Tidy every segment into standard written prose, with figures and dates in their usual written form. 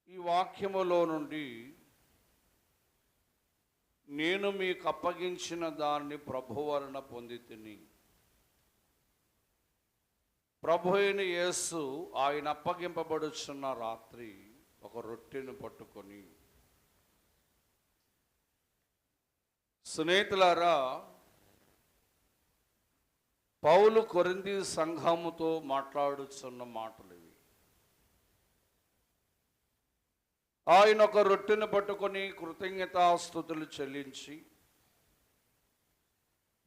ఈ వాక్యములో నుండి నేను మీకు అప్పగించిన దాన్ని ప్రభు వలన పొందితిని. ప్రభు అయిన యేసు ఆయన అప్పగింపబడుచున్న రాత్రి ఒక రొట్టెను పట్టుకొని, స్నేహితులారా, పౌలు కొరింథీ సంఘముతో మాట్లాడుచున్న మాటలు ఇవి. ఆయన ఒక రొట్టెను పట్టుకొని కృతజ్ఞతాస్తుతులు చెల్లించి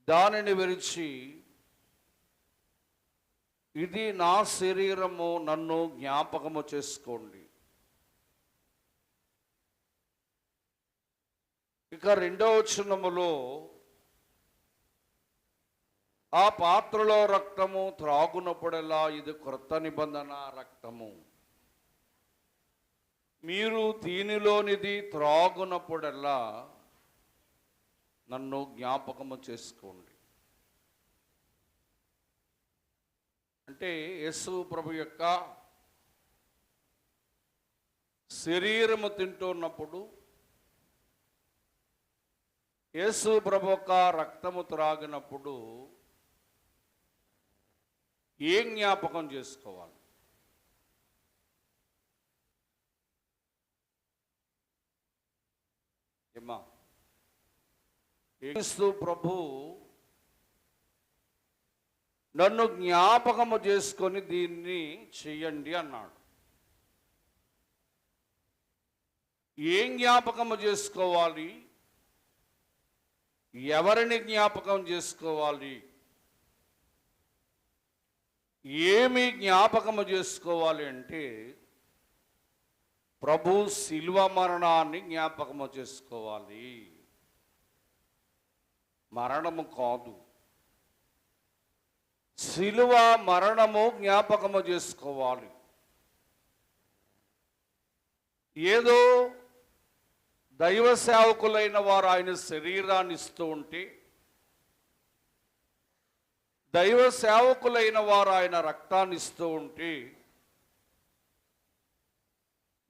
దానిని విరిచి, ఇది నా శరీరము, నన్ను జ్ఞాపకము చేసుకోండి. ఇక రెండవ వచనములో, ఆ పాత్రలో రక్తము త్రాగునప్పుడెల్లా ఇది క్రొత్త నిబంధన రక్తము, మీరు దీనిలోనిది త్రాగునప్పుడల్లా నన్ను జ్ఞాపకము చేసుకోండి. అంటే యేసు ప్రభు యొక్క శరీరము తింటున్నప్పుడు, యేసు ప్రభు యొక్క రక్తము త్రాగినప్పుడు ఏం జ్ఞాపకం చేసుకోవాలి? యేసు ప్రభు నన్ను జ్ఞాపకము చేసుకొని దీన్ని చెయ్యండి అన్నాడు. ఏం జ్ఞాపకము చేసుకోవాలి? ఎవరిని జ్ఞాపకం చేసుకోవాలి? ఏమి జ్ఞాపకము చేసుకోవాలి అంటే, ప్రభు శిలువ మరణాన్ని జ్ఞాపకము చేసుకోవాలి. మరణము కాదు, శిలువ మరణము జ్ఞాపకము చేసుకోవాలి. ఏదో దైవ సేవకులైన వారు ఆయన శరీరాన్ని ఇస్తూ ఉంటే, దైవ సేవకులైన వారు ఆయన రక్తాన్ని ఇస్తూ ఉంటే,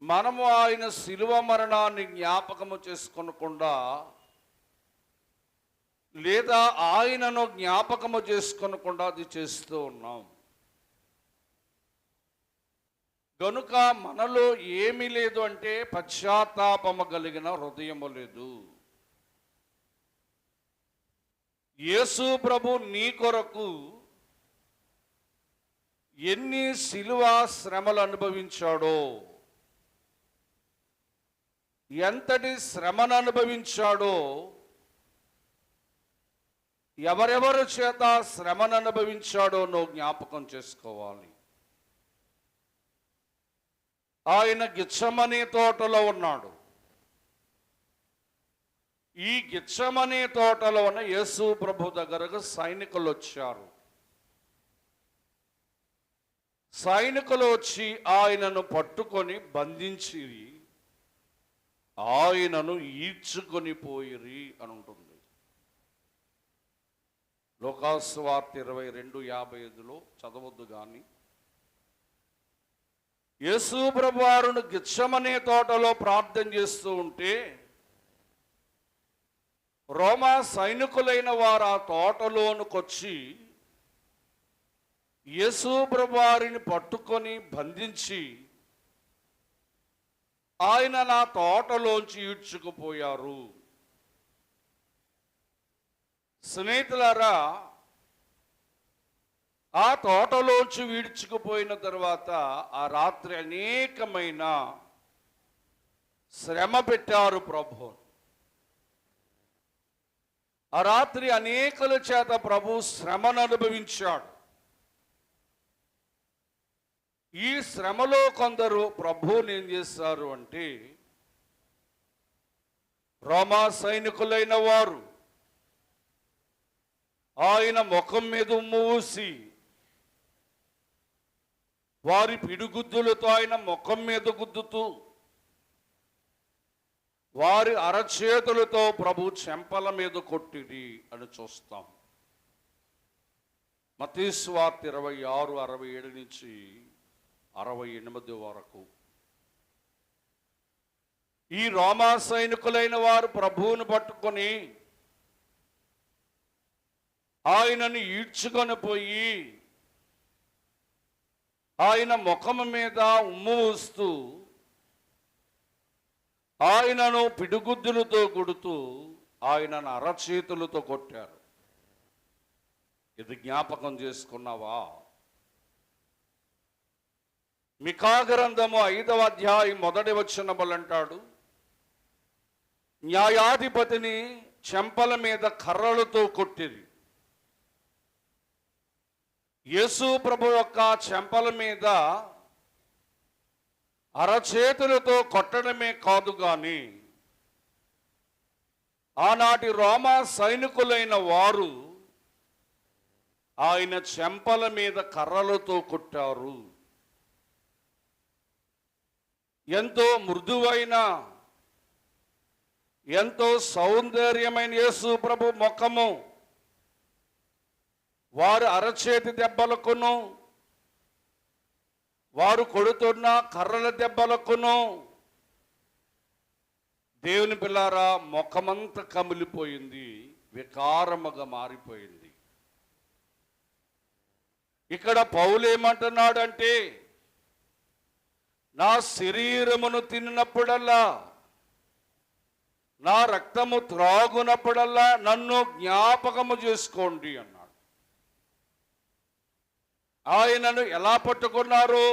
మనము ఆయన శిలువ మరణాన్ని జ్ఞాపకము చేసుకోనకుండా, లేదా ఆయనను జ్ఞాపకము చేసుకోనకుండా అది చేస్తూ ఉన్నాం. గనుక మనలో ఏమీ లేదు అంటే పశ్చాత్తాపము కలిగిన హృదయము లేదు. యేసు ప్రభు నీ కొరకు ఎన్ని శిలువ శ్రమలు అనుభవించాడో, ఎంతటి శ్రమను అనుభవించాడో, ఎవరెవరి చేత శ్రమను అనుభవించాడో నువ్వు జ్ఞాపకం చేసుకోవాలి. ఆయన గెత్సేమనే తోటలో ఉన్నాడు. ఈ గెత్సేమనే తోటలో ఉన్న యేసు ప్రభు దగ్గరకు సైనికులు వచ్చారు. సైనికులు వచ్చి ఆయనను పట్టుకొని బంధించి ఆయనను ఈడ్చుకొని పోయిరి అని ఉంటుంది. లోకాసువార్త 22:55 చదవద్దు కానీ, యేసు ప్రభువారును గెత్సేమనే తోటలో ప్రార్థన చేస్తూ ఉంటే, రోమా సైనికులైన వారు ఆ తోటలోనికి యేసు ప్రభువారిని పట్టుకొని బంధించి ఆయన నా తోటలోంచి ఈడ్చుకుపోయారు. స్నేహితులారా, ఆ తోటలోంచి ఈడ్చుకుపోయిన తర్వాత ఆ రాత్రి అనేకమైన శ్రమ పెట్టారు ప్రభు. ఆ రాత్రి అనేకుల చేత ప్రభు శ్రమను అనుభవించాడు. ఈ శ్రమలో కొందరు ప్రభువుని ఏం చేశారు అంటే, రోమా సైనికులైన వారు ఆయన ముఖం మీద మూసి, వారి పిడిగుద్దులతో ఆయన ముఖం మీద గుద్దుతూ, వారి అరచేతులతో ప్రభు చెంపల మీద కొట్టిరి అని చూస్తాం. మత్తయి సువార్త 26:67 నుంచి 68 వరకు. ఈ రోమా సైనికులైన వారు ప్రభువును పట్టుకొని ఆయనను ఈడ్చుకొని పోయి ఆయన ముఖము మీద ఉమ్ము ఊస్తూ ఆయనను పిడిగుద్దులతో కొడుతూ ఆయనను అరచేతులతో కొట్టారు. ఇది జ్ఞాపకం చేసుకున్నావా? మికా గ్రంథము 5వ అధ్యాయం 1వ వచనములు అంటాడు, న్యాయాధిపతిని చెంపల మీద కర్రలతో కొట్టిరి. యేసు ప్రభు యొక్క చెంపల మీద అరచేతులతో కొట్టడమే కాదు గాని ఆనాటి రోమా సైనికులైన వారు ఆయన చెంపల మీద కర్రలతో కొట్టారు. ఎంతో మృదువైన, ఎంతో సౌందర్యమైన యేసు ప్రభు ముఖము వారు అరచేతి దెబ్బలకును వారు కొడుతున్న కర్రల దెబ్బలకును దేవుని పిల్లారా ముఖమంతా కమిలిపోయింది, వికారముగా మారిపోయింది. ఇక్కడ పౌలు ఏమంటున్నాడంటే, నా శరీరమును తిన్నప్పుడల్లా, నా రక్తము త్రాగునప్పుడల్లా నన్ను జ్ఞాపకము చేసుకోండి అన్నాడు. ఆయనను ఎలా పట్టుకున్నారు?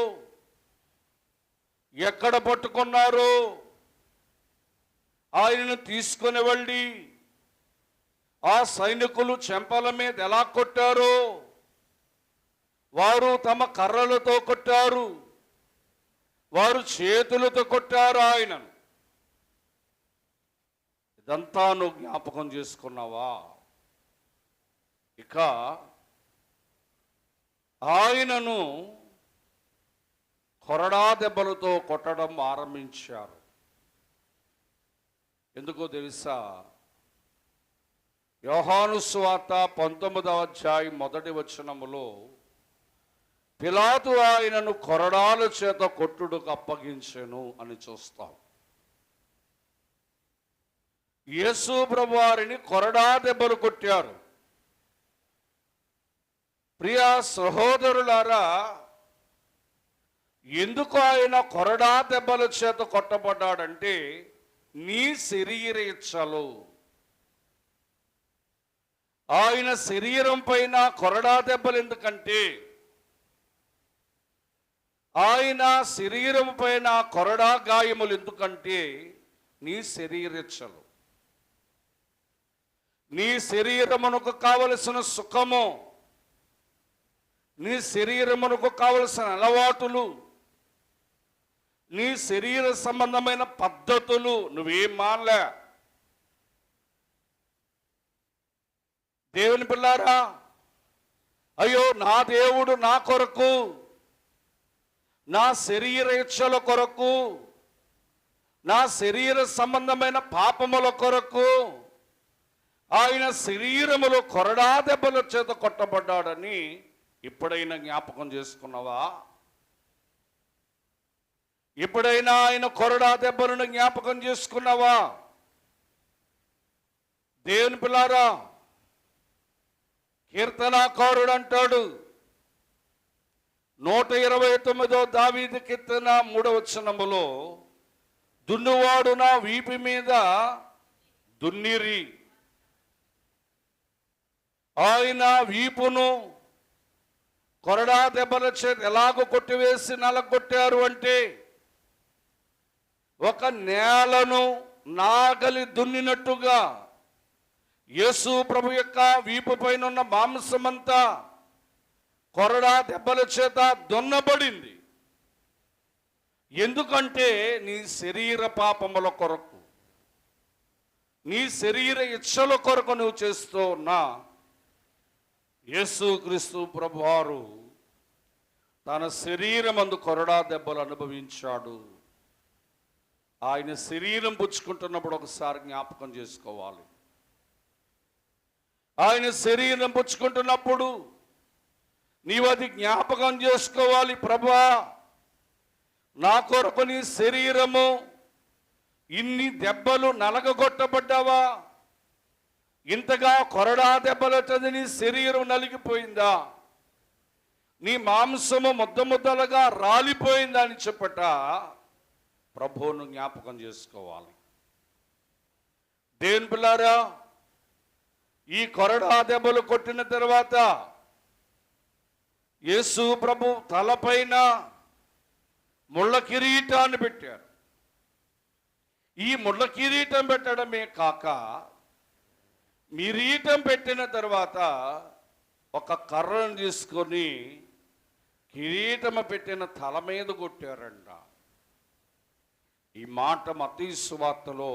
ఎక్కడ పట్టుకున్నారు? ఆయనను తీసుకుని వెళ్ళి ఆ సైనికులు చెంపల మీద ఎలా కొట్టారు? వారు తమ కర్రలతో కొట్టారు, వారు చేతులతో కొట్టారు ఆయనను. ఇదంతా నువ్వు జ్ఞాపకం చేసుకున్నావా? ఇక ఆయనను కొరడా దెబ్బలతో కొట్టడం ఆరంభించారు. ఎందుకో తెలుసా? యోహాను సువార్త 19వ అధ్యాయం 1వ వచనములో పిలాతు ఆయనను కొరడాల చేత కొట్టుడుకు అప్పగించెను అని చూస్తాం. యేసు ప్రభు వారిని కొరడా దెబ్బలు కొట్టారు. ప్రియ సహోదరులారా, ఎందుకు ఆయన కొరడా దెబ్బల చేత కొట్టబడ్డాడంటే నీ శరీర ఇచ్చలు. ఆయన శరీరం పైన కొరడా దెబ్బలు ఎందుకంటే ఆయన శరీరం పైన కొరడా గాయములు ఎందుకంటే నీ శరీరిచ్చలు, నీ శరీరమునకు కావలసిన సుఖము, నీ శరీరమునకు కావలసిన అలవాటులు, నీ శరీర సంబంధమైన పద్ధతులు నువ్వేం మానలే. దేవుని పిల్లారా, అయ్యో నా దేవుడు నా కొరకు, నా శరీర ఇచ్చల కొరకు, నా శరీర సంబంధమైన పాపముల కొరకు ఆయన శరీరములో కొరడా దెబ్బల చేత కొట్టబడ్డాడని ఎప్పుడైనా జ్ఞాపకం చేసుకున్నావా? ఎప్పుడైనా ఆయన కొరడా దెబ్బలను జ్ఞాపకం చేసుకున్నావా? దేవుని పిల్లారా, కీర్తనాకారుడు అంటాడు 129వ దావీదు కీర్తన 3వ వచనములో, దున్నువాడు నా వీపు మీద దున్నిరి, ఆయన వీపును కొరడా దెబ్బల చేత ఎలాగో కొట్టివేసి నలగొట్టారు అంటే ఒక నేలను నాగలి దున్నినట్టుగా యేసు ప్రభు యొక్క వీపు పైన ఉన్న మాంసమంతా కొరడా దెబ్బల చేత దున్నబడింది. ఎందుకంటే నీ శరీర పాపముల కొరకు, నీ శరీర ఇచ్చల కొరకు నువ్వు చేస్తూ ఉన్నా యేసుక్రీస్తు ప్రభువారు తన శరీరమందు కొరడా దెబ్బలు అనుభవించాడు. ఆయన శరీరం పుచ్చుకుంటున్నప్పుడు ఒకసారి జ్ఞాపకం చేసుకోవాలి. ఆయన శరీరం పుచ్చుకుంటున్నప్పుడు నీవు అది జ్ఞాపకం చేసుకోవాలి. ప్రభువా, నా కొరకు నీ శరీరము ఇన్ని దెబ్బలు నలగగొట్టబడ్డావా? ఇంతగా కొరడా దెబ్బలటది నీ శరీరం నలిగిపోయిందా? నీ మాంసము ముద్ద ముద్దలుగా రాలిపోయిందా అని చెప్పట ప్రభువును జ్ఞాపకం చేసుకోవాలి. దేవుని పిల్లారా, ఈ కొరడా దెబ్బలు కొట్టిన తర్వాత యేసు ప్రభు తలపైన ముళ్ళ కిరీటాన్ని పెట్టారు. ఈ ముళ్ళ కిరీటం పెట్టడమే కాక కిరీటం పెట్టిన తర్వాత ఒక కర్రను తీసుకొని కిరీటము పెట్టిన తల మీద కొట్టారంట. ఈ మాట మత్తయి సువార్తలో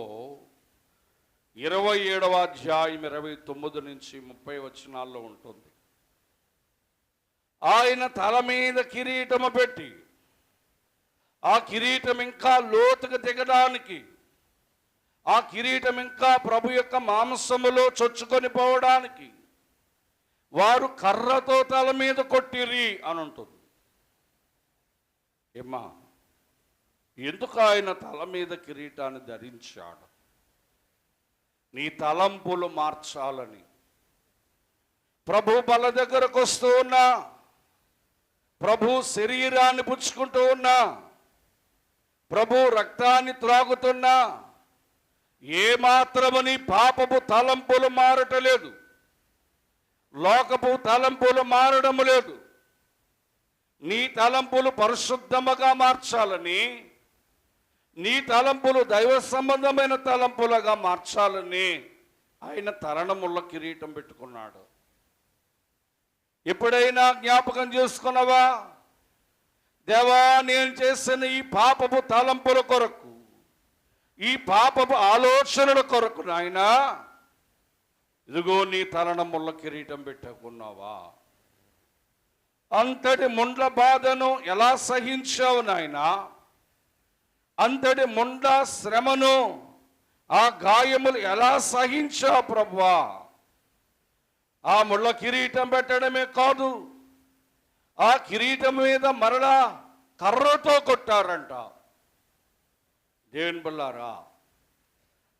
27వ అధ్యాయం 29 నుంచి 30 వచనాల్లో ఉంటుంది. ఆయన తల మీద కిరీటము పెట్టి ఆ కిరీటం ఇంకా లోతుకు దిగడానికి, ఆ కిరీటం ఇంకా ప్రభు యొక్క మాంసములో చొచ్చుకొని పోవడానికి వారు కర్రతో తల మీద కొట్టిరి అని ఉంటుంది. ఏమ్మా, ఎందుకు ఆయన తల మీద కిరీటాన్ని ధరించాడు? నీ తలంపులు మార్చాలని. ప్రభు బల దగ్గరకు వస్తూ ఉన్నా, ప్రభు శరీరాన్ని పుచ్చుకుంటూ ఉన్నా, ప్రభు రక్తాన్ని త్రాగుతున్నా, ఏమాత్రము నీ పాపపు తలంపులు మారటలేదు, లోకపు తలంపులు మారడం లేదు. నీ తలంపులు పరిశుద్ధముగా మార్చాలని, నీ తలంపులు దైవ సంబంధమైన తలంపులుగా మార్చాలని ఆయన తరణముల కిరీటం పెట్టుకున్నాడు. ఎప్పుడైనా జ్ఞాపకం చేసుకున్నావా? దేవా, నేను చేసిన ఈ పాపపు తలంపుల కొరకు, ఈ పాపపు ఆలోచనల కొరకు నాయనా, ఇదిగో నీ తరణముల కిరీటం పెట్టుకున్నావా? అంతటి ముండ్ల బాధను ఎలా సహించావు నాయనా? అంతటి ముండ శ్రమను, ఆ గాయములు ఎలా సహించావు ప్రభువా? ఆ ముళ్ళ కిరీటం పెట్టడమే కాదు, ఆ కిరీటం మీద మరలా కర్రతో కొట్టారంట. దేవుని బిడ్డలారా,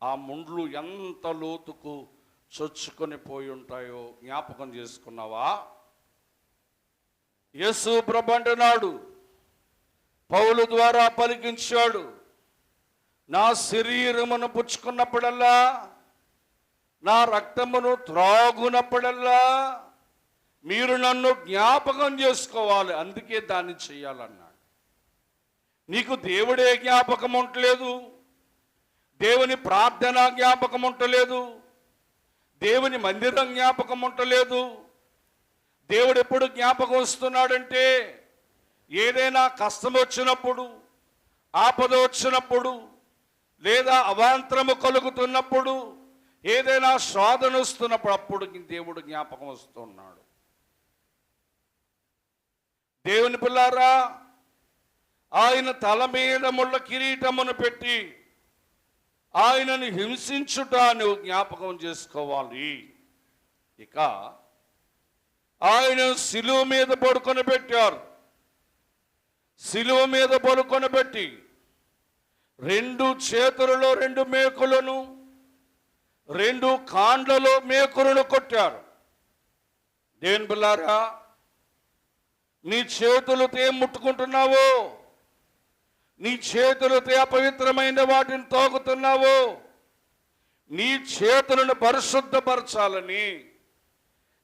ఆ ముండ్లు ఎంత లోతుకు చొచ్చుకొని పోయి ఉంటాయో జ్ఞాపకం చేసుకున్నావా? యేసు ప్రభు అంటున్నాడు, పౌలు ద్వారా పలికించాడు, నా శరీరమును పుచ్చుకున్నప్పుడల్లా, నా రక్తమును త్రాగునప్పుడల్లా మీరు నన్ను జ్ఞాపకం చేసుకోవాలి, అందుకే దాన్ని చేయాలన్నాడు. నీకు దేవుడే జ్ఞాపకం ఉండలేదు, దేవుని ప్రార్థన జ్ఞాపకం ఉండలేదు, దేవుని మందిరం జ్ఞాపకం ఉండలేదు. దేవుడు ఎప్పుడు జ్ఞాపకం వస్తున్నాడంటే, ఏదైనా కష్టం వచ్చినప్పుడు, ఆపద వచ్చినప్పుడు, లేదా అవాంతరము కలుగుతున్నప్పుడు, ఏదైనా శోధన వస్తున్నప్పుడు అప్పుడు దేవుడు జ్ఞాపకం వస్తున్నాడు. దేవుని పిల్లారా, ఆయన తల మీద ముళ్ళ కిరీటమును పెట్టి ఆయనను హింసించుట నువ్వు జ్ఞాపకం చేసుకోవాలి. ఇక ఆయన శిలువ మీద పడుకొని పెట్టారు. శిలువ మీద పడుకొని పెట్టి 2 చేతులలో 2 మేకులను, 2 కాండ్లలో మేకులను కొట్టారు. దేవుని బిడ్డలారా, నీ చేతులతో ఏం ముట్టుకుంటున్నావో, నీ చేతులతో అపవిత్రమైన వాటిని తాగుతున్నావో, నీ చేతులను పరిశుద్ధపరచాలని,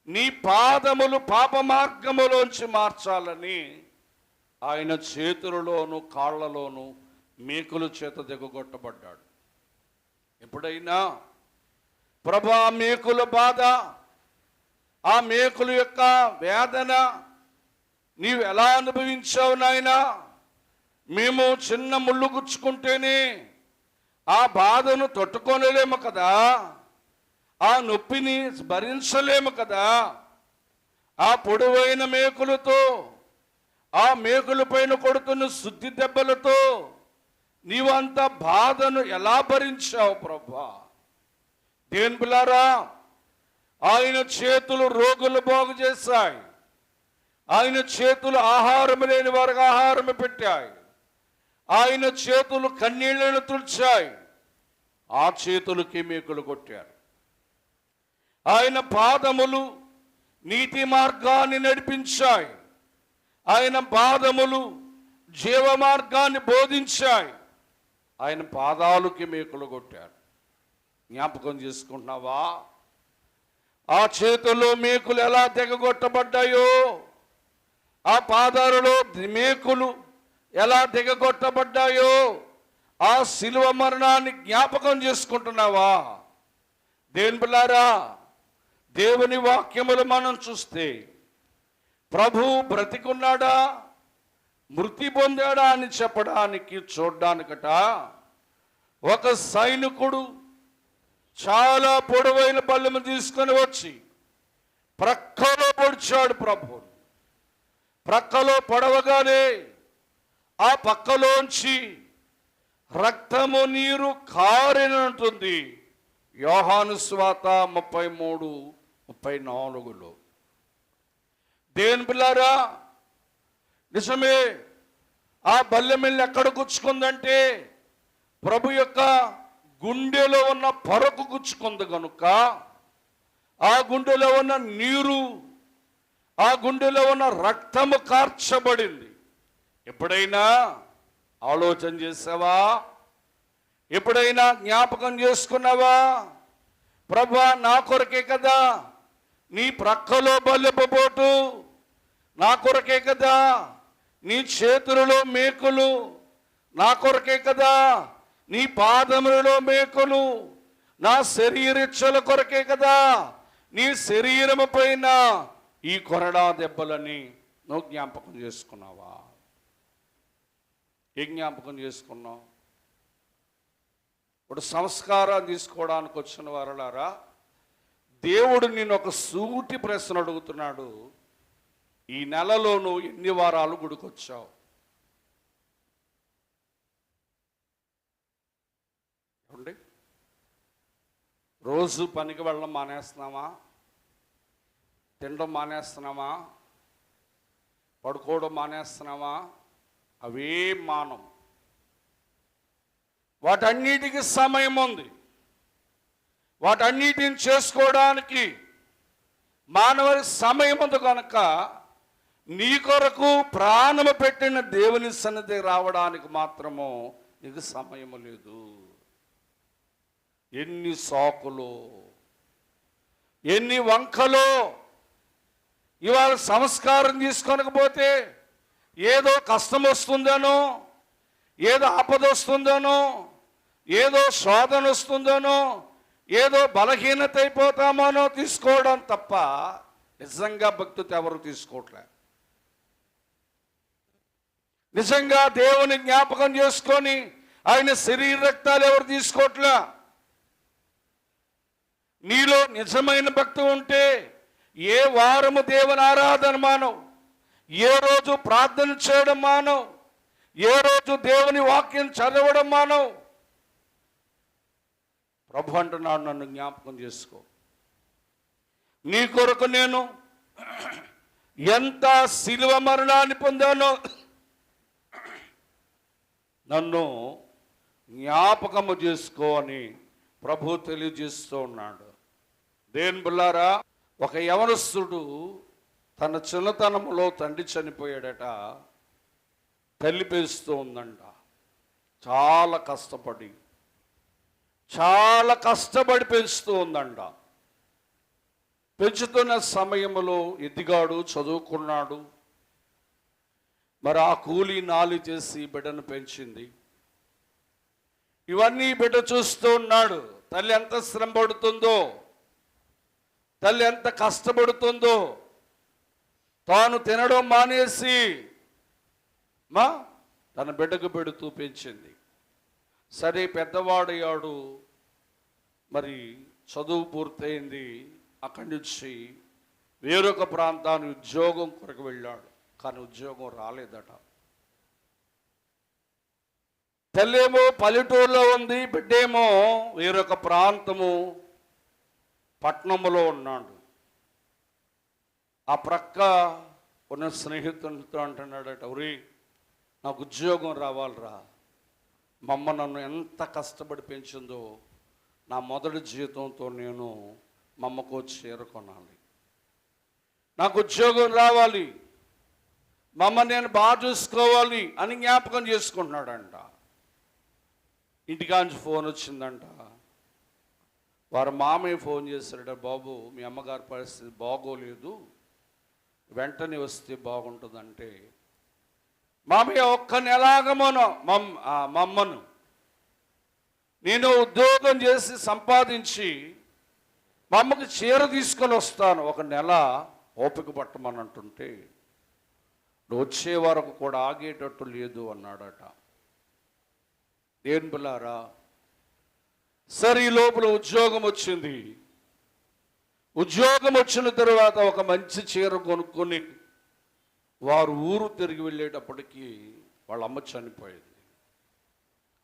నీ పాదములు పాప మార్గములోంచి మార్చాలని ఆయన చేతులలోను కాళ్లలోను మేకుల చేత దిగగొట్టబడ్డాడు. ఎప్పుడైనా ప్రభా, మేకుల బాధ, ఆ మేకుల యొక్క వేదన నీవు ఎలా అనుభవించావు నాయనా? మేము చిన్న ముళ్ళు గుచ్చుకుంటేనే ఆ బాధను తట్టుకోలేము కదా, ఆ నొప్పిని భరించలేము కదా. ఆ పొడవైన మేకులతో, ఆ మేకుల పైన కొడుతున్న శుద్ధి దెబ్బలతో నీవు అంత బాధను ఎలా భరించావు ప్రభా? దేవుని బిడ్డలారా, ఆయన చేతులు రోగులు బాగు చేశాయి, ఆయన చేతులు ఆహారం లేని వారికి ఆహారం పెట్టాయి, ఆయన చేతులు కన్నీళ్లను తుడిచాయి, ఆ చేతులకి మేకులు కొట్టారు. ఆయన పాదములు నీతి మార్గాన్ని నడిపించాయి. ఆయన పాదములు జీవ మార్గాన్ని బోధించాయి. ఆయన పాదాలకి మేకులు కొట్టారు. జ్ఞాపకం చేసుకుంటున్నావా? ఆ చేతుల్లో మేకులు ఎలా తెగగొట్టబడ్డాయో, ఆ పాదాలలో మేకులు ఎలా తెగగొట్టబడ్డాయో, ఆ శిలువ మరణాన్ని జ్ఞాపకం చేసుకుంటున్నావా? దేవుని బిడ్డలారా, దేవుని వాక్యములు మనం చూస్తే ప్రభు బ్రతికున్నాడా, మృతి పొందాడా అని చెప్పడానికి చూడ్డానికట ఒక సైనికుడు చాలా పొడవైన బల్లెము తీసుకొని వచ్చి ప్రక్కలో పొడిచాడు ప్రభు. ప్రక్కలో పొడవగానే ఆ పక్కలోంచి రక్తము నీరు కారినంటుంది. యోహాను సువార్త 33:34. దేవుని బిడ్డలారా, నిజమే, ఆ బల్లెమెల్లి ఎక్కడ గుచ్చుకుందంటే ప్రభు యొక్క గుండెలో ఉన్న పొరకు గుచ్చుకుంది కనుక ఆ గుండెలో ఉన్న నీరు, ఆ గుండెలో ఉన్న రక్తము కార్చబడింది. ఎప్పుడైనా ఆలోచన చేసావా? ఎప్పుడైనా జ్ఞాపకం చేసుకున్నావా? ప్రభువా, నా కొరకే కదా నీ ప్రక్కలో బల్లెపోటు, నా కొరకే కదా నీ చేతులలో మేకులు, నా కొరకే కదా నీ పాదములలో మేకులు, నా శరీరిచ్చల కొరకే కదా నీ శరీరము పైన ఈ కొరడా దెబ్బలని నువ్వు జ్ఞాపకం చేసుకున్నావా? ఏ జ్ఞాపకం చేసుకున్నావు? ఇప్పుడు సంస్కారం తీసుకోవడానికి వచ్చిన వారలారా, దేవుడు నేను ఒక సూటి ప్రశ్న అడుగుతున్నాడు. ఈ నెలలో నువ్వు ఎన్ని వారాలు గుడికొచ్చావు? ఏమండి, రోజు పనికి వెళ్ళడం మానేస్తున్నామా? తినడం మానేస్తున్నామా? పడుకోవడం మానేస్తున్నామా? అవేం మానం. వాటన్నిటికీ సమయం ఉంది. వాటన్నిటిని చేసుకోవడానికి మానవుని సమయం ఉంది కనుక నీ కొరకు ప్రాణము పెట్టిన దేవుని సన్నిధి రావడానికి మాత్రము నీకు సమయం లేదు. ఎన్ని సాకులు, ఎన్ని వంకలు. ఇవాళ సంస్కారం తీసుకోనకపోతే ఏదో కష్టం వస్తుందనో, ఏదో ఆపద వస్తుందనో, ఏదో శోధన వస్తుందనో, ఏదో బలహీనత అయిపోతామోనో తీసుకోవడం తప్ప నిజంగా భక్తితో ఎవరు తీసుకోవట్లే. నిజంగా దేవుని జ్ఞాపకం చేసుకొని ఆయన శరీర రక్తాలు ఎవరు తీసుకోవట్లే. నీలో నిజమైన భక్తి ఉంటే ఏ వారము దేవుని ఆరాధన మానవు, ఏ రోజు ప్రార్థన చేయడం మానవు, ఏ రోజు దేవుని వాక్యం చదవడం మానవు. ప్రభు అంటున్నాడు, నన్ను జ్ఞాపకం చేసుకో. నీ కొరకు నేను ఎంత శిలువ మరణాన్ని పొందానో నన్ను జ్ఞాపకము చేసుకో అని ప్రభు తెలియజేస్తూ ఉన్నాడు. దేవుని బిడ్డలారా, ఒక యవనస్తుడు తన చిన్నతనంలో తండ్రి చనిపోయాడట. తల్లి పెంచుతూ ఉందంట. చాలా కష్టపడి పెంచుతూ ఉందంట. పెంచుతున్న సమయంలో ఎదిగాడు, చదువుకున్నాడు. మరి ఆ కూలీ నాలి చేసి బిడ్డను పెంచింది. ఇవన్నీ బిడ్డ చూస్తూ ఉన్నాడు. తల్లి ఎంత శ్రమ పడుతుందో, తల్లి ఎంత కష్టపడుతుందో. తాను తినడం మానేసి తన బిడ్డకు పెడుతూ పెంచింది. సరే, పెద్దవాడయ్యాడు, మరి చదువు పూర్తయింది. అక్కడి నుంచి వేరొక ప్రాంతాన్ని ఉద్యోగం కొరకు వెళ్ళాడు. కానీ ఉద్యోగం రాలేదట. తల్లేమో పల్లెటూరులో ఉంది, బిడ్డేమో వేరొక ప్రాంతము పట్టణంలో ఉన్నాడు. ఆ ప్రక్క ఉన్న స్నేహితులతో అంటున్నాడట, ఒరే నాకు ఉద్యోగం రావాలిరా, మా అమ్మ నన్ను ఎంత కష్టపడి పెంచిందో నా మొదటి జీతంతో నేను మా అమ్మకు చీర కొనాలి, నాకు ఉద్యోగం రావాలి, మా అమ్మ నేను బాగా చూసుకోవాలి అని జ్ఞాపకం చేసుకుంటున్నాడంట. ఇంటికాంచి ఫోన్ వచ్చిందంట. వారు మామయ్య ఫోన్ చేశారట, బాబు మీ అమ్మగారి పరిస్థితి బాగోలేదు, వెంటనే వస్తే బాగుంటుందంటే, మామయ్య ఒక్క నెలాగమను మా అమ్మను నేను ఉద్యోగం చేసి సంపాదించి మా అమ్మకి చీర తీసుకొని వస్తాను, ఒక నెల ఓపిక పట్టమని అంటుంటే, వచ్చే వరకు కూడా ఆగేటట్టు లేదు అన్నాడట. దేని బిల్లారా, సరే ఈ లోపల ఉద్యోగం వచ్చింది. ఉద్యోగం వచ్చిన తర్వాత ఒక మంచి చీర కొనుక్కొని వారు ఊరు తిరిగి వెళ్ళేటప్పటికీ వాళ్ళ అమ్మ చనిపోయింది.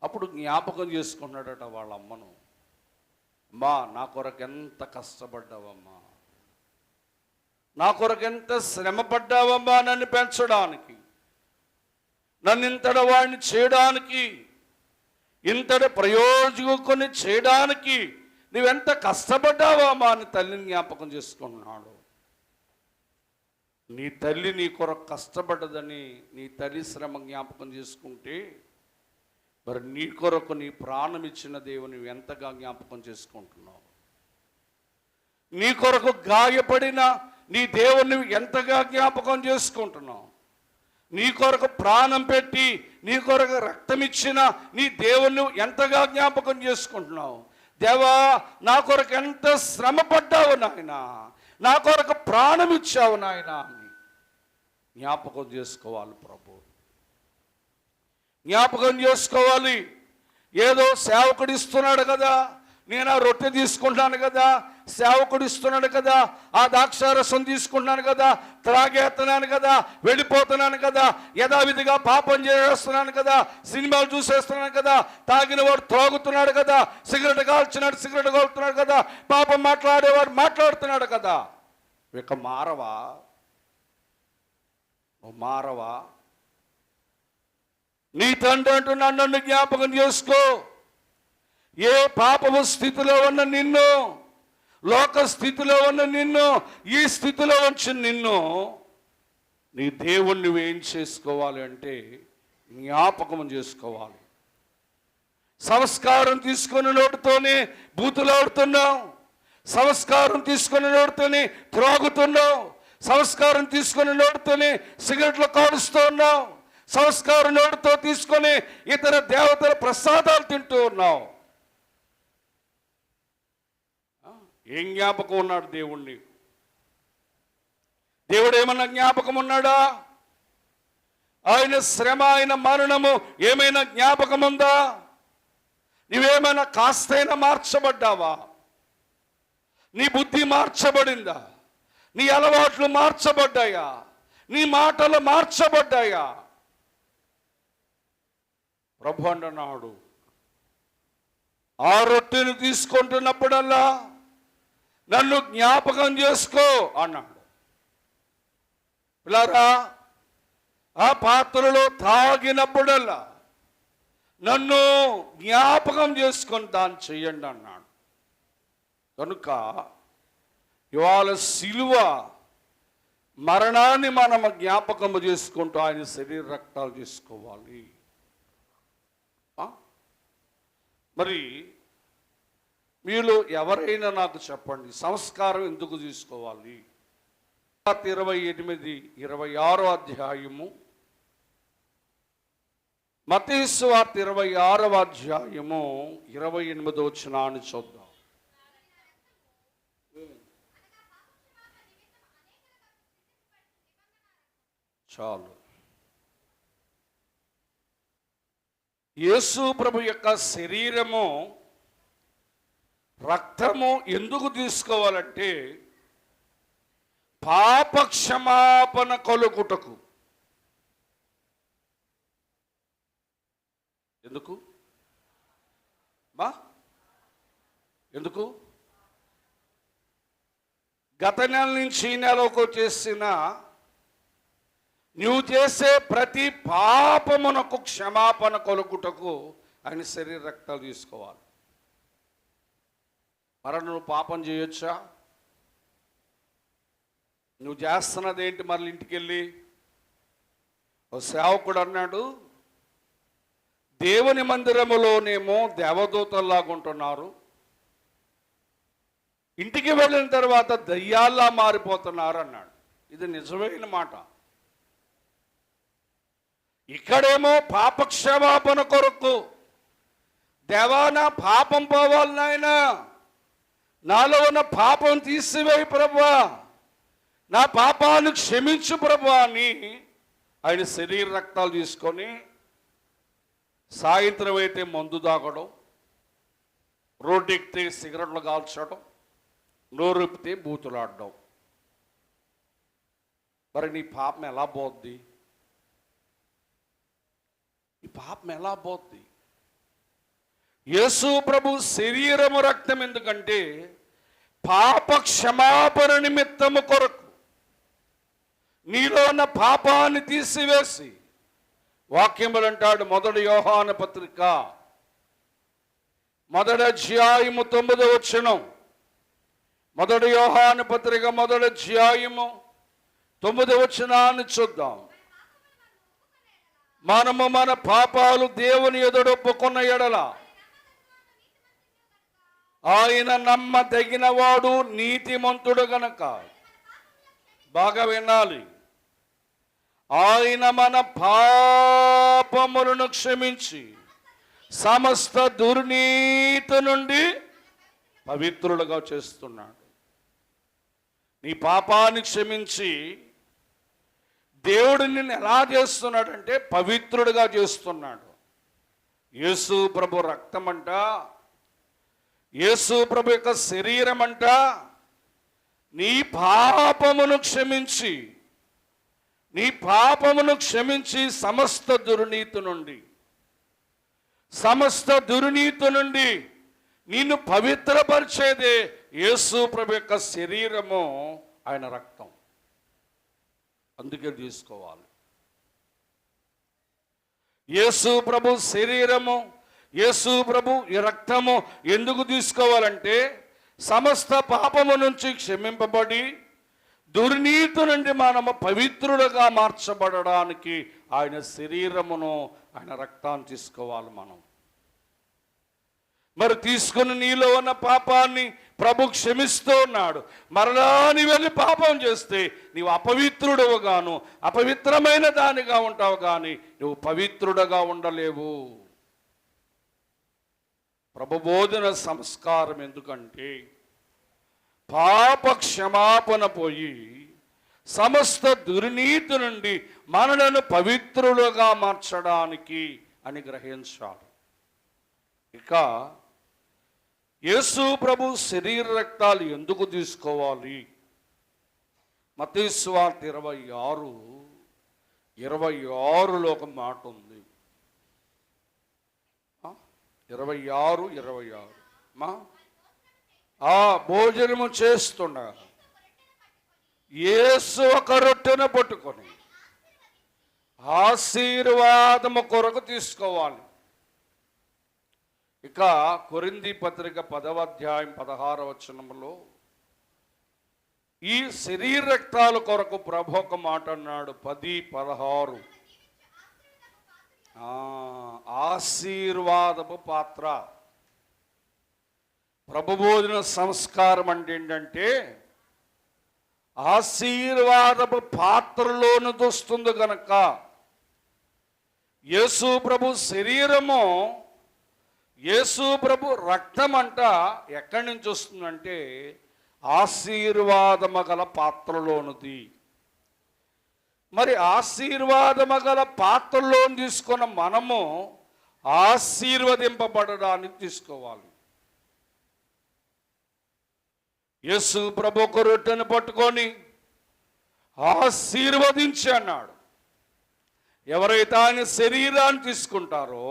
అప్పుడు జ్ఞాపకం చేసుకున్నాడట వాళ్ళ అమ్మను, అమ్మా నా కొరకు ఎంత కష్టపడ్డావమ్మా, నా కొరకు ఎంత శ్రమ పడ్డావమ్మా, నన్ను పెంచడానికి, నన్ను ఇంతటి వాడిని చేయడానికి, ఇంతటి ప్రయోజకుని చేయడానికి నువ్వెంత కష్టపడ్డావమ్మా అని తల్లిని జ్ఞాపకం చేసుకున్నాడు. నీ తల్లి నీ కొరకు కష్టపడ్డదని నీ తల్లి శ్రమ జ్ఞాపకం చేసుకుంటే, మరి నీ కొరకు నీ ప్రాణం ఇచ్చిన దేవుని ఎంతగా జ్ఞాపకం చేసుకుంటున్నావు? నీ కొరకు గాయపడిన నీ దేవుని ఎంతగా జ్ఞాపకం చేసుకుంటున్నావు? నీ కొరకు ప్రాణం పెట్టి నీ కొరకు రక్తం ఇచ్చిన నీ దేవుని ఎంతగా జ్ఞాపకం చేసుకుంటున్నావు? దేవా నా కొరకు ఎంత శ్రమ పడ్డావు నాయన, నా కొరకు ప్రాణం ఇచ్చావు నాయన అని జ్ఞాపకం చేసుకోవాలి. ప్రభు జ్ఞాపకం చేసుకోవాలి. ఏదో సేవకుడు ఇస్తున్నాడు కదా, నేను ఆ రొట్టె తీసుకుంటాను కదా, సేవకుడు ఇస్తున్నాడు కదా, ఆ ద్రాక్షారసం తీసుకుంటున్నాను కదా, త్రాగేస్తున్నాను కదా, వెళ్ళిపోతున్నాను కదా, యథావిధిగా పాపం చేస్తున్నాను కదా, సినిమాలు చూసేస్తున్నాను కదా, తాగిన వాడు త్రాగుతున్నాడు కదా, సిగరెట్ కాల్చినాడు సిగరెట్ కాలుతున్నాడు కదా, పాపం మాట్లాడేవాడు మాట్లాడుతున్నాడు కదా. ఇక మారవా? మారవా? నీ తండ్రి అంటున్నాడు, నన్ను జ్ఞాపకం చేసుకో. ఏ పాపము స్థితిలో ఉన్న నిన్ను, లోక స్థితిలో ఉన్న నిన్ను, ఈ స్థితిలో వచ్చిన నిన్ను నీ దేవుణ్ణి నువ్వేం చేసుకోవాలి అంటే జ్ఞాపకం చేసుకోవాలి. సంస్కారం తీసుకుని నోటితోనే బూతులాడుతున్నావు, సంస్కారం తీసుకుని నోటితోనే త్రాగుతున్నావు, సంస్కారం తీసుకుని నోటితోనే సిగరెట్లు కాలుస్తూ ఉన్నావు, సంస్కారం నోటితో తీసుకొని ఇతర దేవతల ప్రసాదాలు తింటూ ఉన్నావు. ఏం జ్ఞాపకం ఉన్నాడు దేవుణ్ణి? దేవుడు ఏమన్నా జ్ఞాపకం ఉన్నాడా? ఆయన శ్రమ, ఆయన మరణము ఏమైనా జ్ఞాపకం ఉందా? నువ్వేమైనా కాస్తైనా మార్చబడ్డావా? నీ బుద్ధి మార్చబడిందా? నీ అలవాట్లు మార్చబడ్డాయా? నీ మాటలు మార్చబడ్డాయా? ప్రభు అంటున్నాడు, ఆ రొట్టెను తీసుకుంటున్నప్పుడల్లా నన్ను జ్ఞాపకం చేసుకో అన్నాడు. పిల్లారా, ఆ పాత్రలో తాగినప్పుడల్లా నన్ను జ్ఞాపకం చేసుకొని దాన్ని చెయ్యండి అన్నాడు. కనుక ఇవాళ సిలువ మరణాన్ని మనం జ్ఞాపకం చేసుకుంటూ ఆయన శరీర రక్తాలు చేసుకోవాలి. మరి మీరు ఎవరైనా నాకు చెప్పండి, సంస్కారం ఎందుకు తీసుకోవాలి? 28, 26 అధ్యాయము, మత్తయి సువార్త 26వ అధ్యాయము 28వ వచనాన్ని చూద్దాం. చాలు. యేసు ప్రభు యొక్క శరీరము రక్తము ఎందుకు తీసుకోవాలంటే పాప క్షమాపణ కలుగుటకు. ఎందుకు ఎందుకు? గత నెల నుంచి ఈ నెలకు చేసిన నువ్వు చేసే ప్రతి పాపమునకు క్షమాపణ కలుగుటకు ఆయన శరీర రక్తాలు తీసుకోవాలి. మరి నువ్వు పాపం చేయొచ్చా? నువ్వు చేస్తున్నది ఏంటి? మళ్ళీ ఇంటికి వెళ్ళి ఓ సేవకుడు అన్నాడు, దేవుని మందిరములోనేమో దేవదూతల్లాగా ఉంటున్నారు, ఇంటికి వెళ్ళిన తర్వాత దయ్యాల్లా మారిపోతున్నారు అన్నాడు. ఇది నిజమైన మాట. ఇక్కడేమో పాపక్షమాపణ కొరకు, దేవా నా పాపం పోవాలి నాయనా, నాలో ఉన్న పాపం తీసివేయి ప్రభువా, నా పాపాన్ని క్షమించు ప్రభువా అని ఆయన శరీర రక్తాలు తీసుకొని సాయంత్రం అయితే మందు తాగడం, రోడ్డు ఎక్కితే సిగరెట్లు కాల్చడం, నోరుపితే బూతులాడడం. మరి నీ పాపం ఎలా పోద్ది? ఈ పాపం ఎలా పోద్ది? యేసు ప్రభు శరీరము రక్తం ఎందుకంటే పాప క్షమాపణ నిమిత్తము కొరకు, నీలో ఉన్న పాపాన్ని తీసివేసి. వాక్యములు అంటాడు, 1 యోహాను పత్రిక 1వ అధ్యాయము 9వ వచనం. 1 యోహాను పత్రిక 1వ అధ్యాయము 9వ వచనాన్ని చూద్దాం. మనము మన పాపాలు దేవుని ఎదుట ఒప్పుకున్న ఎడల ఆయన నమ్మదగినవాడు నీతిమంతుడు గనక, బాగా వినాలి, ఆయన మన పాపములను క్షమించి సమస్త దుర్నీతి నుండి పవిత్రులుగా చేస్తున్నాడు. నీ పాపాన్ని క్షమించి దేవుడు నిన్ను ఎలా చేస్తున్నాడంటే పవిత్రుడిగా చేస్తున్నాడు. యేసు ప్రభు రక్తం అంట, యేసు ప్రభు యొక్క శరీరం అంట నీ పాపమును క్షమించి, నీ పాపమును క్షమించి సమస్త దుర్నీతి నుండి నిన్ను పవిత్రపరిచేదే యేసు ప్రభు యొక్క శరీరము, ఆయన రక్తం. అందుకే తీసుకోవాలి. యేసు ప్రభు శరీరము, యేసు ప్రభు ఈ రక్తము ఎందుకు తీసుకోవాలంటే సమస్త పాపము నుంచి క్షమింపబడి దుర్నీతి నుండి మనము పవిత్రులుగా మార్చబడడానికి ఆయన శరీరమును, ఆయన రక్తాన్ని తీసుకోవాలి మనం. మరి తీసుకుని నీలో ఉన్న పాపాన్ని ప్రభు క్షమిస్తూ ఉన్నాడు. మరలా నీ వెళ్ళి పాపం చేస్తే నీవు అపవిత్రుడవు గాను, అపవిత్రమైన దానిగా ఉంటావు కానీ నువ్వు పవిత్రుడుగా ఉండలేవు. ప్రభు బోధన సంస్కారం ఎందుకంటే పాప క్షమాపణ పోయి సమస్త దుర్నీతి నుండి మనలను పవిత్రులుగా మార్చడానికి అని గ్రహించాలి. ఇక యేసు ప్రభు శరీర రక్తాలు ఎందుకు తీసుకోవాలి? మత్తయి సువార్త 26:26లో ఒక మాట ఉంది. 26:26 భోజనము చేస్తుండగా యేసు ఒక రొట్టెను పట్టుకొని ఆశీర్వాదము కొరకు తీసుకోవాలి. ఇక కొరింథీ పత్రిక 10వ అధ్యాయం 16వ వచనంలో ఈ శరీర రక్తాల కొరకు ప్రభు ఒక మాట అన్నాడు. 10:16 ఆశీర్వాదపు పాత్ర. ప్రభు బోధన సంస్కారం అంటే ఏంటంటే ఆశీర్వాదపు పాత్రలోను దొస్తుంది గనక యేసు ప్రభు శరీరము, యేసు ప్రభు రక్తం అంట ఎక్కడి నుంచి వస్తుందంటే ఆశీర్వాదము గల పాత్రలోనిది. మరి ఆశీర్వాదము గల పాత్రలోని తీసుకున్న మనము ఆశీర్వదింపబడడానికి తీసుకోవాలి. యేసు ప్రభు ఒక రొట్టెను పట్టుకొని ఆశీర్వదించి అన్నాడు. ఎవరైతే ఆయన శరీరాన్ని తీసుకుంటారో,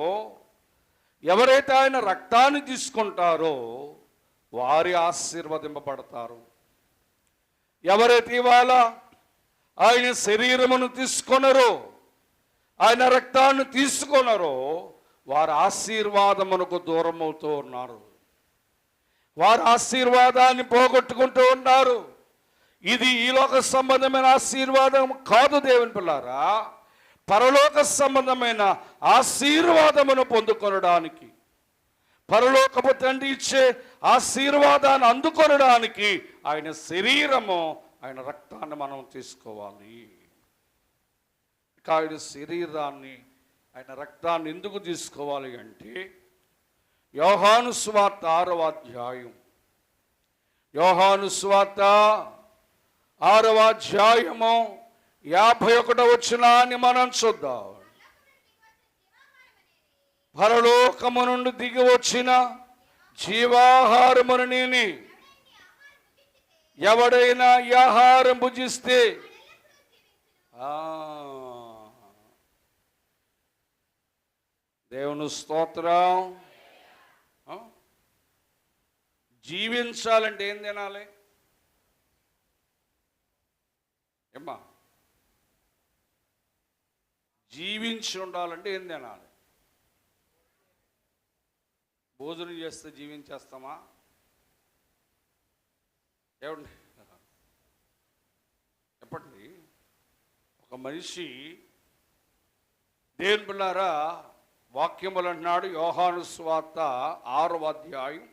ఎవరైతే ఆయన రక్తాన్ని తీసుకుంటారో వారి ఆశీర్వదింపబడతారు. ఎవరైతే ఇవాళ ఆయన శరీరమును తీసుకొనరో, ఆయన రక్తాన్ని తీసుకొనరో వారు ఆశీర్వాదమునకు దూరం అవుతూ ఉన్నారు. వారు ఆశీర్వాదాన్ని పోగొట్టుకుంటూ ఉన్నారు. ఇది ఈ లోక సంబంధమైన ఆశీర్వాదం కాదు దేవుని పిల్లారా. పరలోక సంబంధమైన ఆశీర్వాదమును పొందుకొనడానికి, పరలోకపు తండ్రి ఇచ్చే ఆశీర్వాదాన్ని అందుకొనడానికి ఆయన శరీరము, ఆయన రక్తాన్ని మనం తీసుకోవాలి. ఆయన శరీరాన్ని, ఆయన రక్తాన్ని ఎందుకు తీసుకోవాలి అంటే, యోహాను సువార్త 6వ అధ్యాయం, యోహాను సువార్త 6వ అధ్యాయము 51వ వచనాన్ని మనం చూద్దాం. పరలోకము నుండి దిగి వచ్చిన జీవాహారమును నేనే, ఎవడైనా ఈ ఆహారం భుజిస్తే దేవుని స్తోత్రం. జీవించాలంటే ఏం తినాలి? ఏమ్మా, జీవించి ఉండాలంటే ఏం తినాలి? భోజనం చేస్తే జీవించేస్తామా? ఏమండి చెప్పండి. ఒక మనిషి దేవుని బిడ్డలారా వాక్యములు అంటున్నాడు. యోహాను సువార్త 6వ అధ్యాయం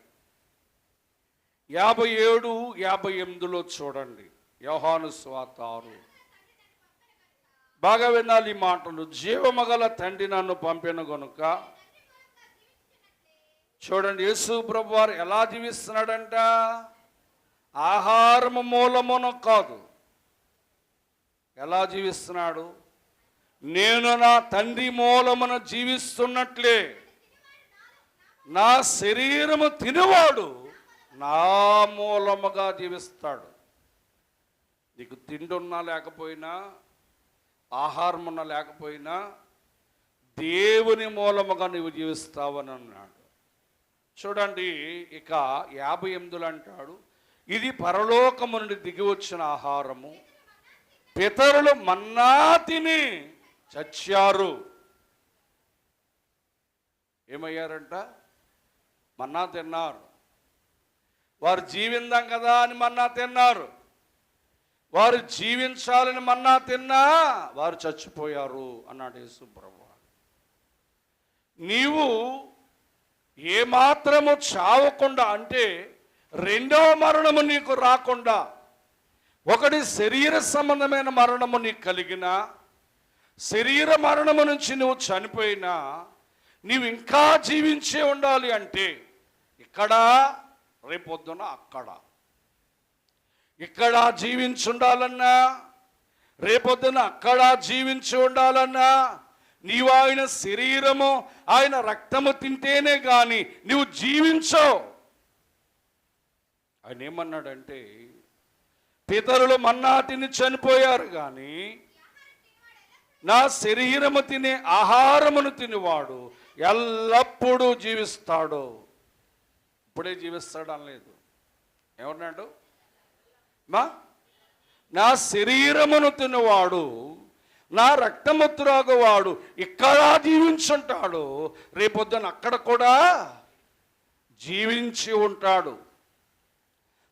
57, 58లో చూడండి. యోహాను సువార్త 6. బాగా వినాలి ఈ మాటలు. జీవమగల తండ్రి నన్ను పంపిన గనుక, చూడండి యేసు ప్రభు వారు ఎలా జీవిస్తున్నాడంట? ఆహారము మూలమున కాదు. ఎలా జీవిస్తున్నాడు? నేను నా తండ్రి మూలమున జీవిస్తున్నట్లే నా శరీరము తినేవాడు నా మూలముగా జీవిస్తాడు. నీకు తిండి ఉన్నా లేకపోయినా, ఆహారం ఉన్నా లేకపోయినా, దేవుని మూలముగా నువ్వు జీవిస్తావని అన్నాడు. చూడండి ఇక 58లో అంటాడు, ఇది పరలోకము నుండి దిగి వచ్చిన ఆహారము, పితరులు మన్నా తిని చచ్చారు. ఏమయ్యారంట? మన్నా తిన్నారు. వారు జీవిందాం కదా అని మన్నా తిన్నారు. వారు జీవించాలని మన్నా తిన్నా వారు చచ్చిపోయారు అన్నాడు యేసు ప్రభువు. నీవు ఏమాత్రము చావకుండా, అంటే రెండవ మరణము నీకు రాకుండా, ఒకటి శరీర సంబంధమైన మరణము నీకు కలిగినా, శరీర మరణము నుంచి నువ్వు చనిపోయినా, నీవు ఇంకా జీవించే ఉండాలి అంటే ఇక్కడ, రేపొద్దున అక్కడ. ఇక్కడ జీవించి ఉండాలన్నా, రేపొద్దున అక్కడ జీవించి ఉండాలన్నా, నీవు ఆయన శరీరము, ఆయన రక్తము తింటేనే కానీ నువ్వు జీవించవు. ఆయన ఏమన్నాడంటే, పితరులు మన్నా తిని చనిపోయారు కానీ నా శరీరము తినే ఆహారమును తినేవాడు ఎల్లప్పుడూ జీవిస్తాడు. ఇప్పుడే జీవిస్తాడు అనలేదు. ఏమన్నాడు? నా శరీరమును తినేవాడు, నా రక్తము త్రాగువాడు ఇక్కడ జీవించుంటాడు, రేపొద్దున అక్కడ కూడా జీవించి ఉంటాడు.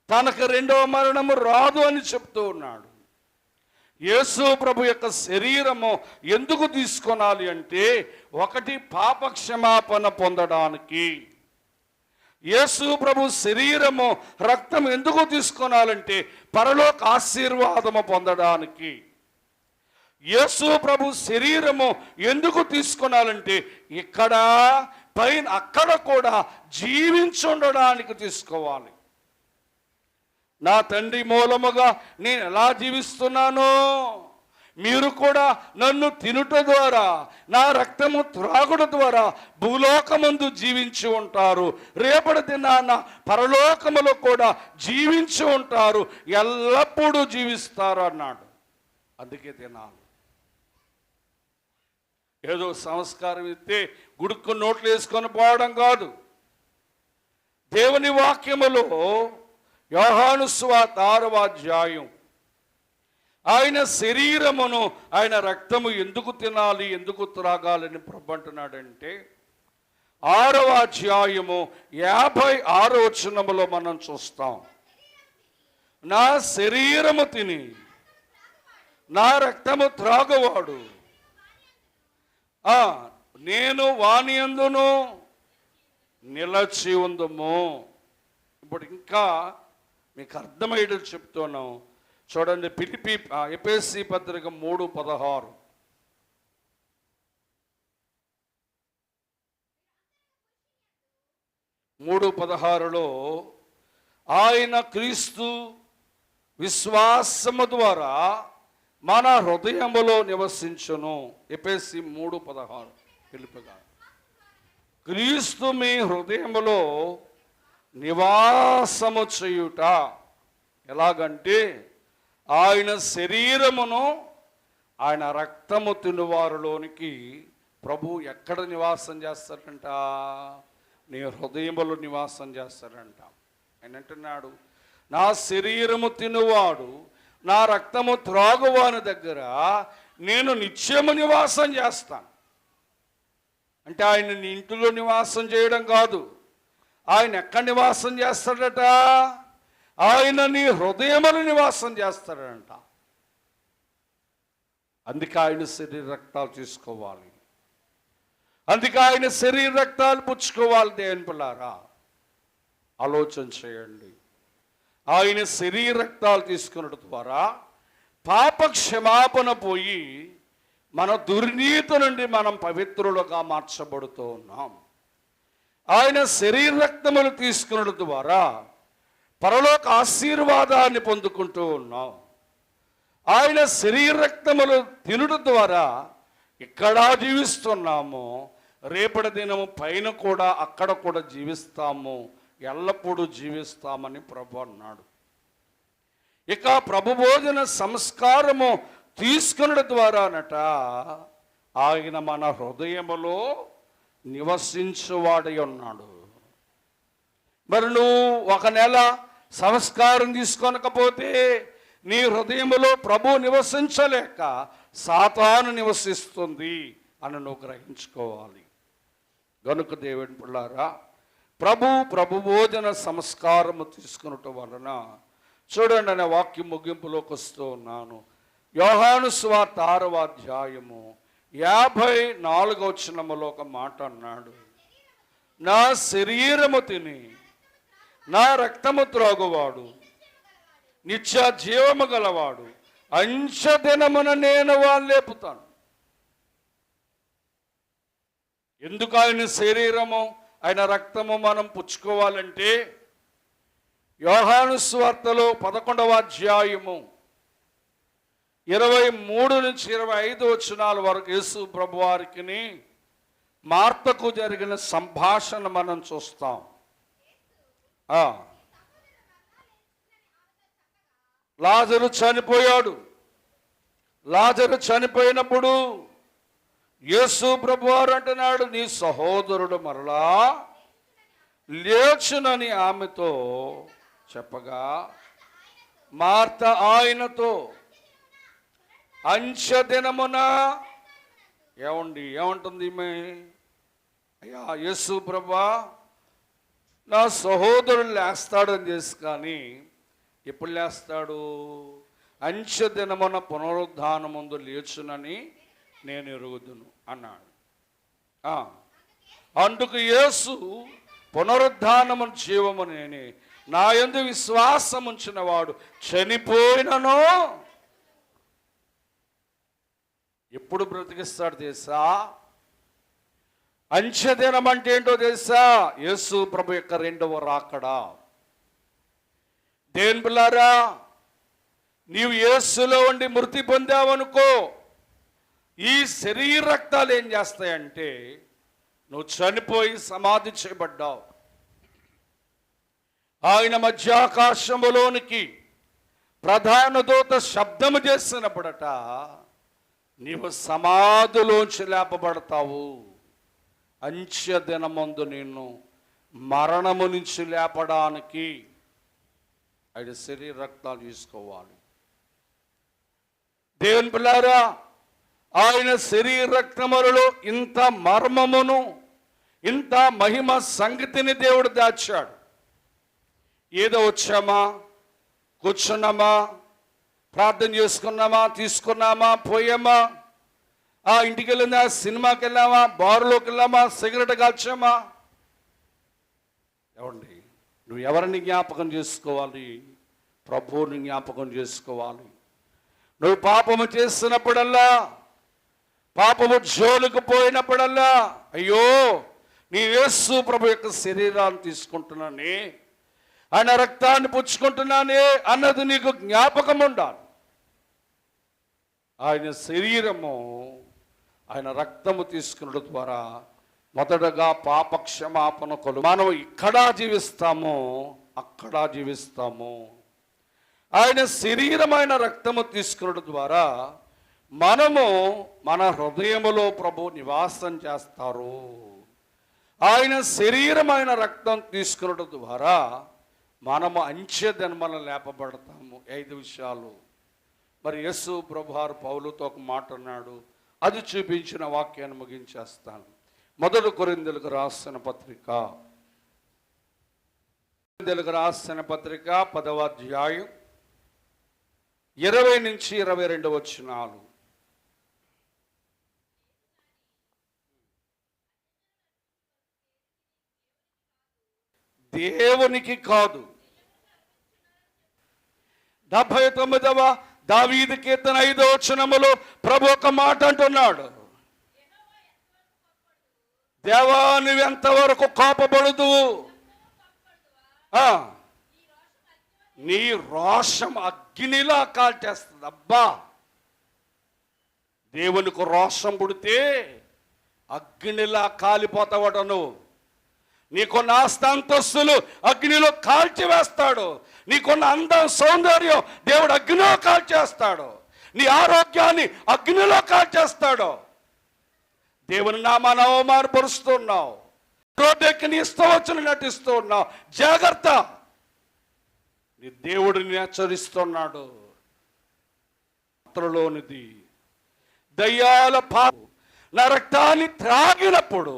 తనకు రెండవ మరణము రాదు అని చెప్తూ ఉన్నాడు. యేసు ప్రభు యొక్క శరీరము ఎందుకు తీసుకోవాలి అంటే, ఒకటి పాప క్షమాపణ పొందడానికి. యేసు ప్రభు శరీరము, రక్తం ఎందుకు తీసుకోవాలంటే పరలోక ఆశీర్వాదము పొందడానికి. యేసు ప్రభు శరీరము ఎందుకు తీసుకోవాలంటే ఇక్కడ పైన అక్కడ కూడా జీవించి ఉండడానికి తీసుకోవాలి. నా తండ్రి మూలముగా నేను ఎలా జీవిస్తున్నానో మీరు కూడా నన్ను తినుట ద్వారా, నా రక్తము త్రాగుట ద్వారా భూలోకమందు జీవించి ఉంటారు. రేపటి దినాన పరలోకములో కూడా జీవించి ఉంటారు, ఎల్లప్పుడూ జీవిస్తారు అన్నాడు. అందుకే తినాలి. ఏదో సంస్కారం ఇస్తే గుడుక్కు నోట్లు వేసుకొని పోవడం కాదు. దేవుని వాక్యములో యోహాను సువార్త 6వ అధ్యాయం, ఆయన శరీరమును, ఆయన రక్తము ఎందుకు తినాలి, ఎందుకు త్రాగాలని ప్రభు అంటున్నాడంటే, 6వ అధ్యాయము 56వ వచనములో మనం చూస్తాం. నా శరీరము తిని నా రక్తము త్రాగువాడు నేను వాని యందును నిలచి ఉందుము. ఇప్పుడు ఇంకా మీకు అర్థమయ్యేటట్టు చెప్తున్నాం. చూడండి, ఎఫెసీ పత్రిక 3:16. ఆయన క్రీస్తు విశ్వాసము ద్వారా మన హృదయములో నివసించును. ఎఫెసీ 3:16 పిలుపుగా క్రీస్తు మీ హృదయములో నివాసము చేయుట. ఎలాగంటే ఆయన శరీరమును ఆయన రక్తము తినువారిలోనికి ప్రభు ఎక్కడ నివాసం చేస్తాడంట? నీ హృదయములో నివాసం చేస్తాడంట. ఆయన అంటున్నాడు, నా శరీరము తినువాడు నా రక్తము త్రాగువాని దగ్గర నేను నిత్యము నివాసం చేస్తాను. అంటే ఆయన నీ ఇంటిలో నివాసం చేయడం కాదు. ఆయన ఎక్కడ నివాసం చేస్తాడట? ఆయన నీ హృదయములు నివాసం చేస్తాడంట. అందుకే ఆయన శరీర రక్తాలు తీసుకోవాలి, అందుకే ఆయన శరీర రక్తాలు పుచ్చుకోవాలి. దేవుని పిల్లారా, ఆలోచన చేయండి. ఆయన శరీర రక్తాలు తీసుకున్నట్టు ద్వారా పాప క్షమాపణ పోయి మన దుర్నీతి నుండి మనం పవిత్రులుగా మార్చబడుతూ ఉన్నాం. ఆయన శరీర రక్తములు తీసుకున్నట్టు ద్వారా పరలోక ఆశీర్వాదాన్ని పొందుకుంటూ ఉన్నాం. ఆయన శరీర రక్తములు తినడం ద్వారా ఇక్కడ జీవిస్తున్నాము, రేపటి దినము పైన కూడా అక్కడ కూడా జీవిస్తాము, ఎల్లప్పుడూ జీవిస్తామని ప్రభు అన్నాడు. ఇక ప్రభు భోజన సంస్కారము తీసుకునడం ద్వారానట ఆయన మన హృదయములో నివసించువాడై ఉన్నాడు. మరి నువ్వు ఒక నెల సంస్కారం తీసుకొనకపోతే నీ హృదయములో ప్రభు నివసించలేక సాతాను నివసిస్తుంది అని నువ్వు గ్రహించుకోవాలి. గనుక దేవుని పిల్లారా, ప్రభు భోజన సంస్కారము తీసుకున్నట వలన చూడండి, అనే వాక్యం ముగింపులోకి వస్తూ ఉన్నాను. యోహాను సువార్త 6వ అధ్యాయము 54వ వచనములో ఒక మాట అన్నాడు, నా శరీరము తిని నా రక్తము త్రాగువాడు నిత్య జీవము గలవాడు, అంచెదినమున నేను వాళ్ళు లేపుతాను. ఎందుకు ఆయన శరీరము ఆయన రక్తము మనం పుచ్చుకోవాలంటే యోహాను సువార్తలో 11వ అధ్యాయము 23 నుంచి 25 వచనాల వరకు యేసు ప్రభు వారికి మార్తకు జరిగిన సంభాషణ మనం చూస్తాం. లాజరు చనిపోయాడు. లాజరు చనిపోయినప్పుడు యేసు ప్రభు వారు అంటున్నాడు, నీ సహోదరుడు మరలా లేచునని ఆమెతో చెప్పగా మార్త ఆయనతో అంచెదినమున ఏమంటుంది ఈమె, అయ్యా యేసు ప్రభా, నా సహోదరుడు లేస్తాడని చేసి, కానీ ఎప్పుడు లేస్తాడు? అంచెదినమున పునరుద్ధానముందు లేచునని నేను ఎరుగుదును అన్నాడు. అందుకు యేసు పునరుద్ధానము జీవము నేనే, నా యందు విశ్వాసం ఉంచిన వాడు చనిపోయినను ఎప్పుడు బ్రతికిస్తాడు తెలుసా? అంచెదినం అంటే ఏంటో తెలుసా? యేసు ప్రభు యొక్క 2వ రాకడా. దేవుని బిడ్డలారా, నీవు యేసులో ఉండి మృతి పొందావనుకో, ఈ శరీర రక్తాలు ఏం చేస్తాయంటే నువ్వు చనిపోయి సమాధి చేయబడ్డావు. ఆయన మధ్యాకాశములోనికి ప్రధాన దూత శబ్దము చేసినప్పుడట నీవు సమాధిలోంచి లేపబడతావు. అంచె దినమందు నిన్ను మరణము నుంచి లేపడానికి ఆయన శరీర రక్తాలు తీసుకోవాలి. దేవుని పిల్లారా, ఆయన శరీర రక్తములలో ఇంత మర్మమును, ఇంత మహిమ సంగతిని దేవుడు దాచాడు. ఏదో వచ్చామా, కూర్చున్నామా, ప్రార్థన చేసుకున్నామా, తీసుకున్నామా, పోయామా, ఇంటికి వెళ్ళిందా, సినిమాకి వెళ్ళామా, బారులోకి వెళ్ళామా, సిగరెట్ కాల్చామా? ఏమండి, నువ్వు ఎవరిని జ్ఞాపకం చేసుకోవాలి? ప్రభువుని జ్ఞాపకం చేసుకోవాలి. నువ్వు పాపము చేస్తున్నప్పుడల్లా, పాపము జోలికి పోయినప్పుడల్లా, అయ్యో నీ యేసు ప్రభు యొక్క శరీరాన్ని తీసుకుంటున్నానే, ఆయన రక్తాన్ని పుచ్చుకుంటున్నానే అన్నది నీకు జ్ఞాపకం ఉండాలి. ఆయన శరీరము, ఆయన రక్తము తీసుకున్నడం ద్వారా మొదటగా పాప క్షమాపణ కొలు. మనం ఇక్కడ జీవిస్తామో అక్కడ జీవిస్తాము. ఆయన శరీరమైన రక్తము తీసుకున్నడం ద్వారా మనము మన హృదయములో ప్రభు నివాసం చేస్తారు. ఆయన శరీరమైన రక్తం తీసుకున్నడం ద్వారా మనము అంచెదన్మలను లేపబడతాము. 5 విషయాలు. మరి యేసు ప్రభువారు పౌలుతో ఒక మాట అన్నాడు, అది చూపించిన వాక్యాన్ని ముగించేస్తాను. 1 కొరింథీయులకు రాసిన పత్రిక 10వ అధ్యాయం 20 నుంచి 22 వచనాలు. దేవునికి కాదు. 79వ దావీదు కీర్తన 5వ వచనములో ప్రభు ఒక మాట అంటున్నాడు, దేవా నువ్వెంతవరకు కోపపడదు, నీ రోషం అగ్నిలా కాల్చేస్తుంది. అబ్బా, దేవునికి రోషం పుడితే అగ్నిలా కాలిపోతావట. నువ్వు నీకున్న ఆస్తంతస్తులు అగ్నిలో కాల్చివేస్తాడు. నీకున్న అందం సౌందర్యం దేవుడు అగ్నిలో కాల్చేస్తాడు. నీ ఆరోగ్యాన్ని అగ్నిలో కాల్చేస్తాడు. దేవుని నామాన్ని అవమానపరుస్తున్నావు, రోడ్డెక్కి నీ ఇష్టం వచ్చిన నటిస్తూ ఉన్నావు. జాగ్రత్త, నీ దేవుడిని హెచ్చరిస్తున్నాడు. పాత్రలోనిది దయ్యాల పాపం నా రక్తాన్ని త్రాగినప్పుడు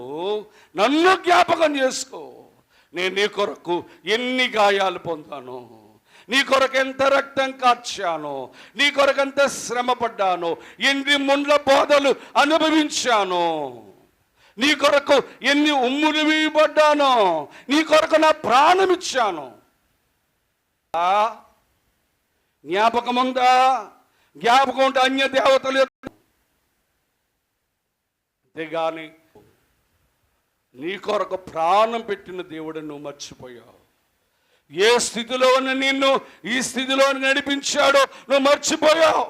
నన్ను జ్ఞాపకం చేసుకో. నేను నీ కొరకు ఎన్ని గాయాలు పొందాను, నీ కొరకు ఎంత రక్తం కార్చాను, నీ కొరకు ఎంత శ్రమ పడ్డాను, ఎన్ని ముండ్ల బోధలు అనుభవించాను, నీ కొరకు ఎన్ని ఉమ్ములు వీయబడ్డాను, నీ కొరకు నా ప్రాణం ఇచ్చాను. జ్ఞాపకం ఉందా? జ్ఞాపకం ఉంటే అన్య దేవతలు అంతేగాని నీ కొరకు ప్రాణం పెట్టిన దేవుడిని నువ్వు మర్చిపోయావు. ఏ స్థితిలో ఉన్న నిన్ను ఈ స్థితిలో నడిపించాడో నువ్వు మర్చిపోయావు.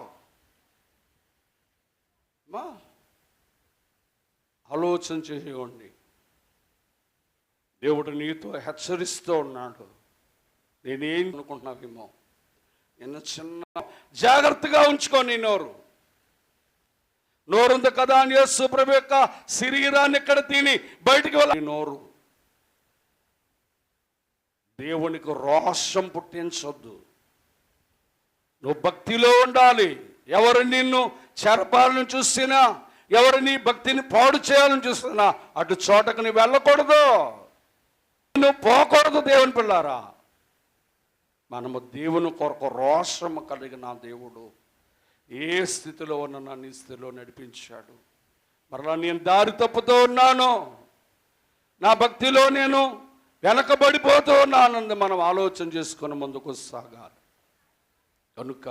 ఆలోచన చేయండి. దేవుడు నీతో హెచ్చరిస్తూ ఉన్నాడు. నేనేం అనుకుంటున్నావేమో, నిన్న చిన్న జాగ్రత్తగా ఉంచుకో. నీ నోరుంది కదా అని యేసు ప్రభు యొక్క శరీరాన్ని ఎక్కడ తిని బయటికి వెళ్ళ. నోరు దేవునికి రోషం పుట్టించొద్దు. నువ్వు భక్తిలో ఉండాలి. ఎవరు నిన్ను చెరపాలని చూసినా, ఎవరు నీ భక్తిని పాడు చేయాలని చూసినా అటు చోటకు నువ్వు వెళ్ళకూడదు, నువ్వు పోకూడదు. దేవుని పిల్లారా, మనము దేవుని కొరకు రోషము కలిగిన దేవుడు ఏ స్థితిలో ఉన్న నన్ను ఈ స్థితిలో నడిపించాడు. మరలా నేను దారి తప్పుతూ ఉన్నాను, నా భక్తిలో నేను వెనకబడిపోతూ ఉన్నానని మనం ఆలోచన చేసుకుని ముందుకు సాగాలి. కనుక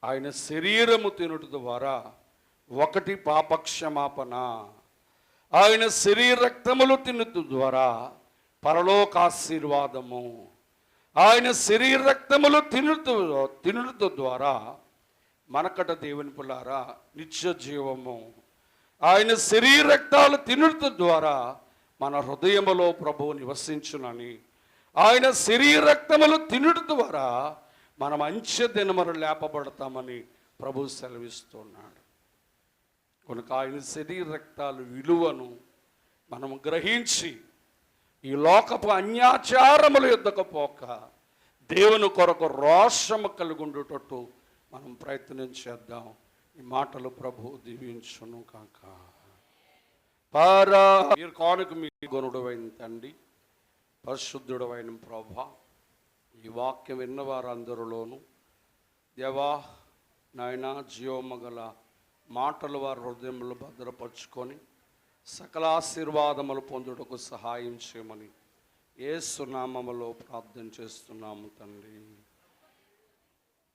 ఆయన శరీరము తినుట ద్వారా 1 పాపక్షమాపణ, ఆయన శరీర రక్తములు తినుట ద్వారా పరలోక ఆశీర్వాదము, ఆయన శరీర రక్తములు తినుట ద్వారా మనకట దేవుని పిల్లారా నిత్య జీవము. ఆయన శరీర రక్తాలు తినుట ద్వారా మన హృదయములో ప్రభువు నివసించునని, ఆయన శరీర రక్తములు తినుట ద్వారా మనం అంచె దినములు లేపబడతామని ప్రభువు సెలవిస్తున్నాడు. కనుక ఆయన శరీర రక్తాలు విలువను మనం గ్రహించి ఈ లోకపు అన్యాచారముల యుద్ధకు పోక దేవుని కొరకు రోషము కలిగుండుటట్టు మనం ప్రయత్నం చేద్దాం. ఈ మాటలు ప్రభు దీవించును కాక. మీరు కానుక మీ గుణుడైన తండ్రి, పరిశుద్ధుడైన ప్రభా, ఈ వాక్యం విన్న వారందరిలోనూ దేవా నాయన జీవమగల మాటలు వారి హృదయంలో భద్రపరుచుకొని సకల ఆశీర్వాదములు పొందుటకు సహాయం చేయమని యేసు నామములో ప్రార్థన చేస్తున్నాము తండ్రి.